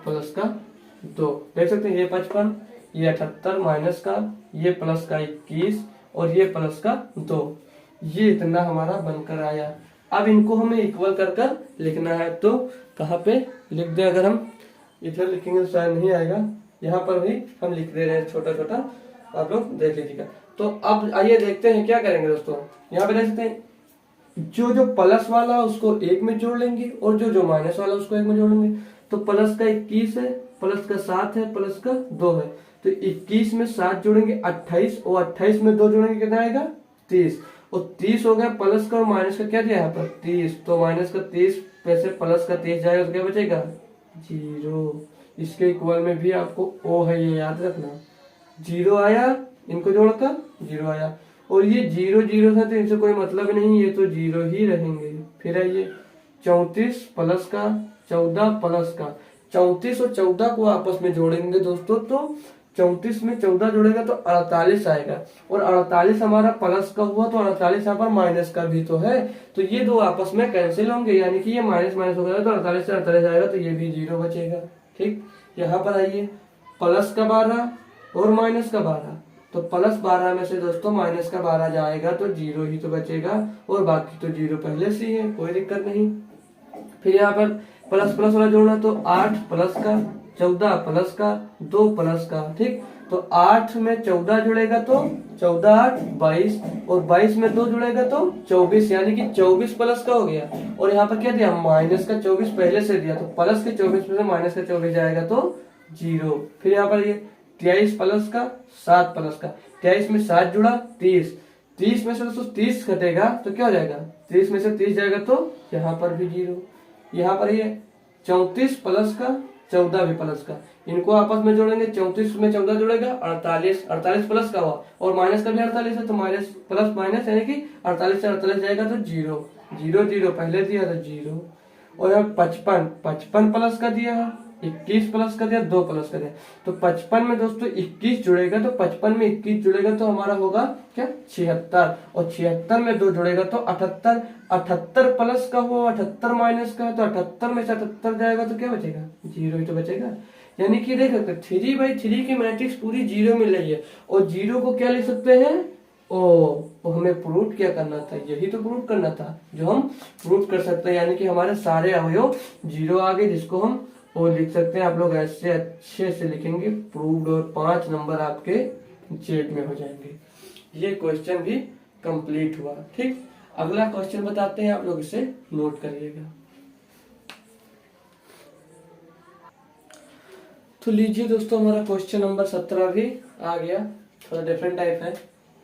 प्लस का 2, देख सकते हैं ये 55, ये 78 माइनस का, ये प्लस का 21 और ये प्लस का 2, ये इतना हमारा बनकर आया। अब इनको हमें इक्वल कर कर लिखना है, तो कहाँ पे लिख दे, अगर हम इधर लिखेंगे तो शायद नहीं आएगा, यहाँ पर भी हम लिख दे रहे हैं छोटा छोटा, आप लोग देख लीजिएगा। तो अब आइए देखते हैं क्या करेंगे दोस्तों। यहाँ पे देख सकते हैं जो प्लस वाला उसको 1 में जोड़ लेंगे और जो माइनस वाला उसको 1 में जोड़ लेंगे। तो प्लस का 21 है, प्लस का 7 है, प्लस का 2 है, तो 21 में 7 जोड़ेंगे 28, और 28 में 2 जोड़ेंगे कितना आएगा 30, और 30 हो गया प्लस का और माइनस का क्या दिया यहाँ पर 30, तो माइनस का 30 पैसे प्लस का 30 जाएगा तो क्या बचेगा 0। इसके इक्वल में भी आपको ओ है, ये याद रखना, 0 आया, इनको जोड़कर 0 आया, और ये 0 0 था तो इनसे कोई मतलब नहीं, ये तो 0 ही रहेंगे। फिर आइए 34 प्लस का 14 प्लस का, 34 और 14 को आपस में जोड़ेंगे दोस्तों तो 34 में 14 जोड़ेगा तो 48 आएगा, और 48 हमारा प्लस का हुआ तो 48 यहाँ पर माइनस का भी तो है, तो ये दो आपस में कैंसिल होंगे, यानी कि ये माइनस माइनस हो गया तो 48 से 48 आएगा तो ये भी 0 बचेगा। ठीक, यहाँ पर आइए प्लस का 12 और माइनस का 12, तो प्लस 12 में से दोस्तों माइनस का 12 जाएगा तो 0 ही तो बचेगा, और बाकी तो 0 पहले से ही है, कोई दिक्कत नहीं। फिर यहाँ पर प्लस प्लस वाला जोड़ना तो 8 प्लस का 14 प्लस का 2 प्लस का। ठीक, तो 8 में 14 जुड़ेगा तो 14 8 22, और 22 में 2 जुड़ेगा तो 24, यानी कि 24 प्लस का हो गया। और यहाँ पर क्या दिया, माइनस का 24 पहले से दिया, तो प्लस के 24 में से माइनस का 24 जाएगा तो 0। फिर यहाँ पर ये 23 प्लस का 7 प्लस का, 23 में 7 जुड़ा 30, 30 में से दोस्तों 30 घटेगा तो क्या हो जाएगा, 30 में से 30 जाएगा तो यहाँ पर भी 0। यहाँ पर ये 34 प्लस का 14 भी प्लस का, इनको आपस में जोड़ेंगे, 34 में 14 जुड़ेगा 48, 48 प्लस का हुआ और माइनस का भी 48 है तो माइनस प्लस माइनस यानी कि 48 से 48 जाएगा तो 0, 0 0 पहले दिया तो 0। और यहाँ 55, 55 प्लस का दिया है, 21 प्लस का दिया, 2 प्लस का दिया, तो 55 में दोस्तों 21 जुड़ेगा तो 55 में 21 जुड़ेगा तो हमारा होगा क्या 76, और 76 में 2 जुड़ेगा तो 78, 78 प्लस का हुआ 78 माइनस का है तो 78 में से 78 जाएगा तो क्या बचेगा, 0 ही तो बचेगा। यानी कि देख सकते 3/3 की मैट्रिक्स पूरी 0 मिल रही है, और 0 को क्या लिख सकते हैं, वो हमें प्रूव क्या करना था, यही तो प्रूव करना था जो हम प्रूव कर सकते हैं, यानी कि हमारे सारे अवयव 0 आ गए, जिसको हम वो लिख सकते हैं। आप लोग ऐसे अच्छे से लिखेंगे प्रूव्ड, और 5 नंबर आपके जेब में हो जाएंगे। ये क्वेश्चन भी कंप्लीट हुआ। ठीक, अगला क्वेश्चन बताते हैं, आप लोग इसे नोट करिएगा। तो लीजिए दोस्तों, हमारा क्वेश्चन नंबर 17 भी आ गया। थोड़ा डिफरेंट टाइप है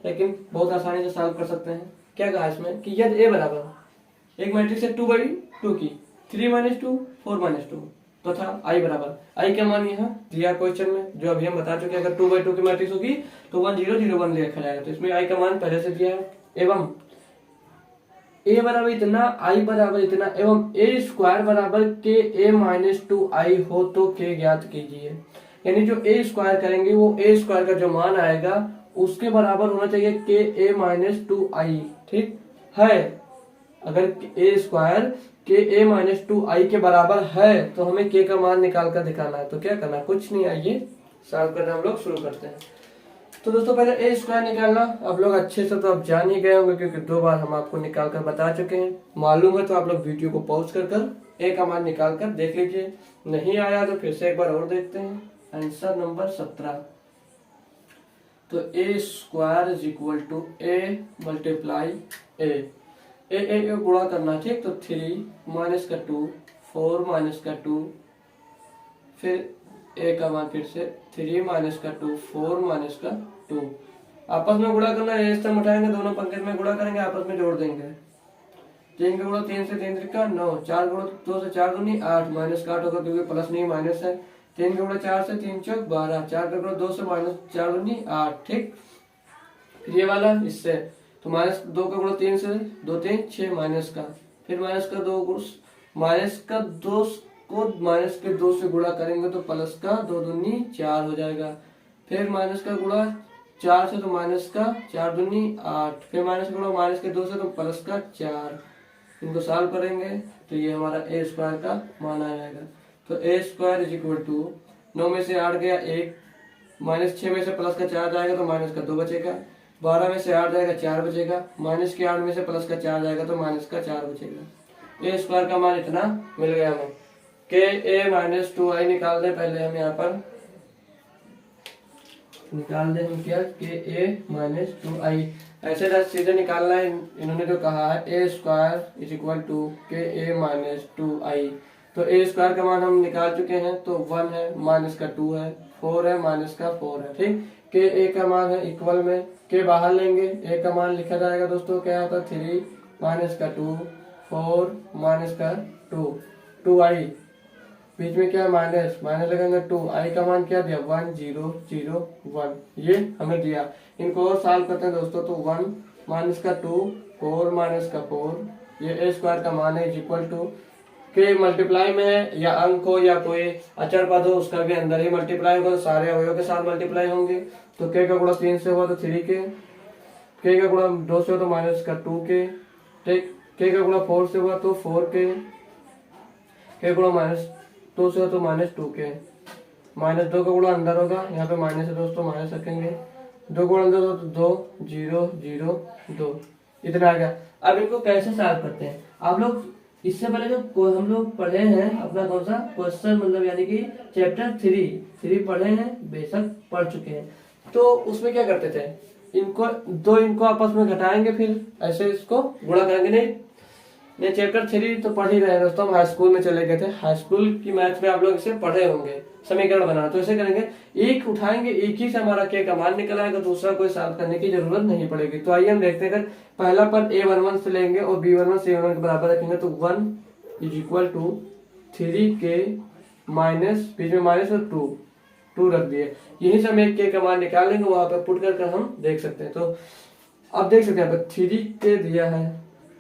लेकिन बहुत आसानी से सॉल्व कर सकते हैं। क्या कहा इसमें कि यदि ए बराबर एक मैट्रिक्स है 2/2 की 3 - 2 4 - 2 तथा आई बराबर, आई क्या मान यहाँ दिया क्वेश्चन में, जो अभी हम बता चुके हैं, अगर 2/2 की मैट्रिक्स होगी तो 1 0 0 1 लिखा जाएगा, तो इसमें आई का मान पहले से दिया है। एवं ए बराबर इतना, आई बराबर इतना, एवं ए स्क्वायर बराबर के ए - 2 आई हो तो के ज्ञात कीजिए। यानी जो ए स्क्वायर करेंगे वो ए स्क्वायर का जो मान आएगा उसके बराबर होना चाहिए के ए - 2 आई। ठीक है, अगर ए स्क्वायर के ए - 2 आई के बराबर है तो हमें के का मान निकाल कर दिखाना है। तो क्या करना, कुछ नहीं, आइए सॉल्व करना हम लोग शुरू करते हैं। तो दोस्तों पहले ए स्क्वायर निकालना आप लोग अच्छे से तो आप जान ही गए होंगे, क्योंकि 2 बार हम आपको निकाल कर बता चुके हैं। मालूम है तो आप लोग वीडियो को पॉज कर ए का मान निकाल कर देख लीजिए, नहीं आया तो फिर से एक बार और देखते हैं। आंसर नंबर 17, तो A square is equal to A multiply A गुणा करना, ठीक। तो 3 माइनस का 2 4 माइनस का 2, फिर ए का मान फिर से 3 माइनस का 2 4 माइनस का 2, आपस में गुणा करना है, स्तंभ उठाएंगे दोनों पंक्ति में गुणा करेंगे, आपस में जोड़ देंगे। 3 का गुणा 3 से 3 त्रिका 9, 4 गुणा 2 से 4 दूनी 8, माइनस का 8 होगा क्योंकि प्लस नहीं माइनस है। 3 का गुणा 4 से 3 चौक 12, 4 का गुणा 2 से माइनस 4 दूनी 8, ठीक। फिर ये वाला इससे तो माइनस 2 का गुणा 3 से 2 3 6 माइनस का, फिर माइनस का 2 माइनस का 2 को माइनस के 2 से गुणा करेंगे तो प्लस का 2 दूनी 4 हो जाएगा। फिर माइनस का गुणा 4 से तो माइनस का 4 दूनी 8, फिर माइनस का गुणा माइनस के 2 से तो प्लस का 4। इनको सॉल्व करेंगे तो ये हमारा ए स्क्वायर का मान आ जाएगा। तो A square is equal to 9 में से 8 गया 1, माइनस 6 में से प्लस का 4 जाएगा तो माइनस का 2 बचेगा, 12 में से 8 जाएगा 4 बचेगा, माइनस के 8 में से प्लस का 4 जाएगा तो माइनस का 4 बचेगा। ए स्क्वायर का मान इतना मिल गया हमें। के ए - 2 आई निकाल दे, पहले हम यहाँ पर निकाल दे हम क्या, के ए - 2 आई, ऐसे सीधे निकालना है। इन्होंने जो कहा है ए स्क्वायर इज इक्वल टू के ए - 2 आई, तो ए स्क्वायर का मान हम निकाल चुके हैं, तो 1 है माइनस का 2 है 4 है माइनस का 4 है, ठीक। के ए का मान है इक्वल में, के बाहर लेंगे, ए का मान लिखा जाएगा दोस्तों क्या होता है 3 माइनस का 2 4 माइनस का 2 आई, बीच में क्या माइनस माइनस लगेंगे 2, आई का मान क्या दिया 1 0 0 1, ये हमें दिया। इनको और सॉल्व करते हैं दोस्तों, तो 1 माइनस का 2 4 माइनस का 4, ये ए स्क्वायर का मान है इज इक्वल टू के मल्टीप्लाई में है, या अंक हो या कोई अचर पद हो उसका भी अंदर ही मल्टीप्लाई होगा, तो सारे अवयवों के साथ मल्टीप्लाई होंगे। तो k का गुणा 3 से हुआ तो 3k, k का गुणा 2 से हुआ तो माइनस का 2k, ठीक। k का गुणा 4 से हुआ तो 4k, k गुणा माइनस 2 से हुआ तो माइनस 2k, माइनस 2 का गुणा अंदर होगा, यहाँ पे माइनस है दोस्तों, माइनस रखेंगे, 2 गुणा अंदर हो तो 2 0 0 2, इतना आ गया। अब इनको कैसे सॉल्व करते हैं आप लोग, इससे पहले जो हम लोग पढ़े हैं अपना कौन सा क्वेश्चन, मतलब यानी कि चैप्टर 3 पढ़े हैं, बेशक पढ़ चुके हैं। तो उसमें क्या करते थे, इनको आपस में घटाएंगे, फिर ऐसे इसको गुणा करेंगे। नहीं चैप्टर 3 तो पढ़ ही रहे हैं दोस्तों, हम हाई स्कूल में चले गए थे, हाई स्कूल की मैथ में आप लोग इसे पढ़े होंगे, समीकरण बनाना। तो ऐसे करेंगे, एक उठाएंगे, एक ही से हमारा k का मान निकल आएगा, दूसरा कोई सॉल्व करने की जरूरत नहीं पड़ेगी। तो आइए हम देखते हैं, अगर पहला पद a11 से लेंगे और b11 c11 के बराबर रखेंगे तो 1 is equal to 3k minus, बीच में माइनस और 2 रख दिए, यही से हम एक k का मान निकाल लेंगे, वहां पर पुट कर हम देख सकते हैं। तो अब देख सकते हैं 3k दिया है,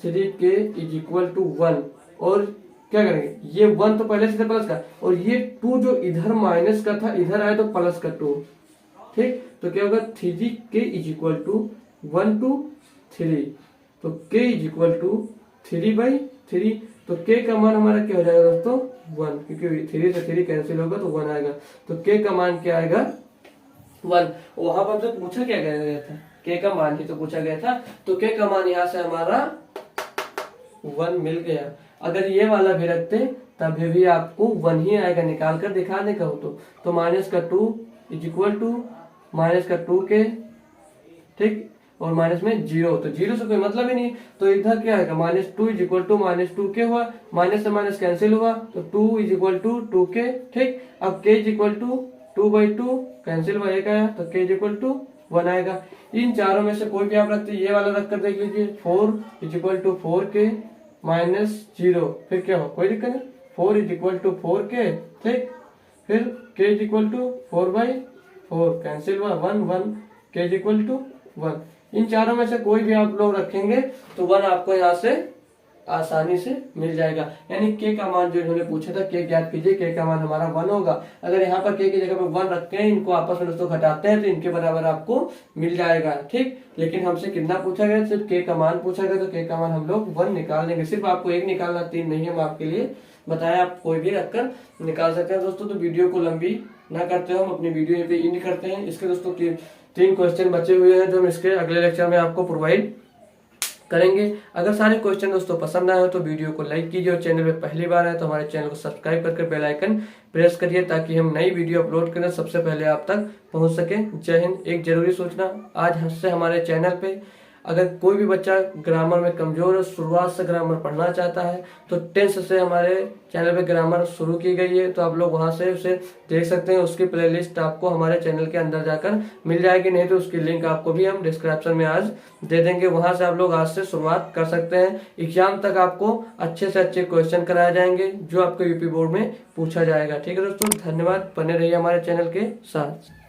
3k इज इक्वल टू 1, और क्या करेंगे, ये 1 तो पहले से था प्लस का, और ये 2 जो इधर माइनस का था इधर आया तो प्लस का 2, ठीक। तो क्या होगा 3k is equal to 1 to 3, तो k इज इक्वल टू 3/3, तो k का मान हमारा क्या हो जाएगा दोस्तों 1, क्योंकि 3 से 3 कैंसिल होगा तो 1 आएगा, तो k का मान क्या आएगा 1। वहां पर हमसे पूछा क्या गया था, k का मान ही तो पूछा गया था, तो k का मान यहाँ से हमारा 1 मिल गया। अगर ये वाला भी रखते तब भी आपको 1 ही आएगा, निकाल कर दिखाने का हो तो माइनस का 2 इज इक्वल टू माइनस का 2k, ठीक, और माइनस में 0, तो 0 से कोई मतलब ही नहीं, तो इधर क्या आएगा -2 इज इक्वल टू -2k हुआ, माइनस से माइनस कैंसिल हुआ तो 2 इज इक्वल टू 2k, ठीक। अब k is equal to 2/2 cancel हुआ, एक आया तो k इज इक्वल टू 1 आएगा। इन चारों में से कोई भी आप रखते, ये वाला रखकर देख लीजिए, 4 इज इक्वल टू 4k -0, फिर क्या हो, कोई दिक्कत नहीं, 4 इज इक्वल टू 4k, ठीक, फिर k is equal to 4/4 cancel हुआ, 1 k इज इक्वल टू 1। इन चारों में से कोई भी आप लोग रखेंगे तो 1 आपको यहाँ से आसानी से मिल जाएगा। यानी k का मान जो इन्होंने पूछा था, k ज्ञात कीजिए, k का मान हमारा 1 होगा। अगर यहाँ पर k की जगह पर 1 रखते हैं, इनको आपस में दोस्तों घटाते हैं तो इनके बराबर आपको मिल जाएगा, ठीक। लेकिन हमसे कितना पूछा गया, सिर्फ k का मान पूछा गया, तो k का मान हम लोग 1 निकाल लेंगे। सिर्फ आपको 1 निकालना, 3 नहीं, हम आपके लिए बताया, आप कोई भी रखकर निकाल सकते हैं दोस्तों। तो वीडियो को लंबी ना करते हो, हम अपनी वीडियो यहाँ पे एंड करते हैं। इसके दोस्तों 3 क्वेश्चन बचे हुए हैं जो हम इसके अगले लेक्चर में आपको प्रोवाइड करेंगे। अगर सारे क्वेश्चन दोस्तों पसंद आए हो तो वीडियो को लाइक कीजिए, और चैनल पे पहली बार है तो हमारे चैनल को सब्सक्राइब करके बेल आइकन प्रेस करिए, ताकि हम नई वीडियो अपलोड करें सबसे पहले आप तक पहुंच सके। जय हिंद। एक जरूरी सूचना, आज से हमारे चैनल पे अगर कोई भी बच्चा ग्रामर में कमजोर है, शुरुआत से ग्रामर पढ़ना चाहता है, तो 10th से हमारे चैनल पे ग्रामर शुरू की गई है, तो आप लोग वहां से उसे देख सकते हैं। उसकी प्लेलिस्ट आपको हमारे चैनल के अंदर जाकर मिल जाएगी, नहीं तो उसकी लिंक आपको भी हम डिस्क्रिप्शन में आज दे देंगे, वहां से आप लोग आज से शुरुआत कर सकते हैं। एग्जाम तक आपको अच्छे से अच्छे क्वेश्चन कराए जाएंगे जो आपको यूपी बोर्ड में पूछा जाएगा। ठीक है दोस्तों, धन्यवाद, बने रहिए हमारे चैनल के साथ।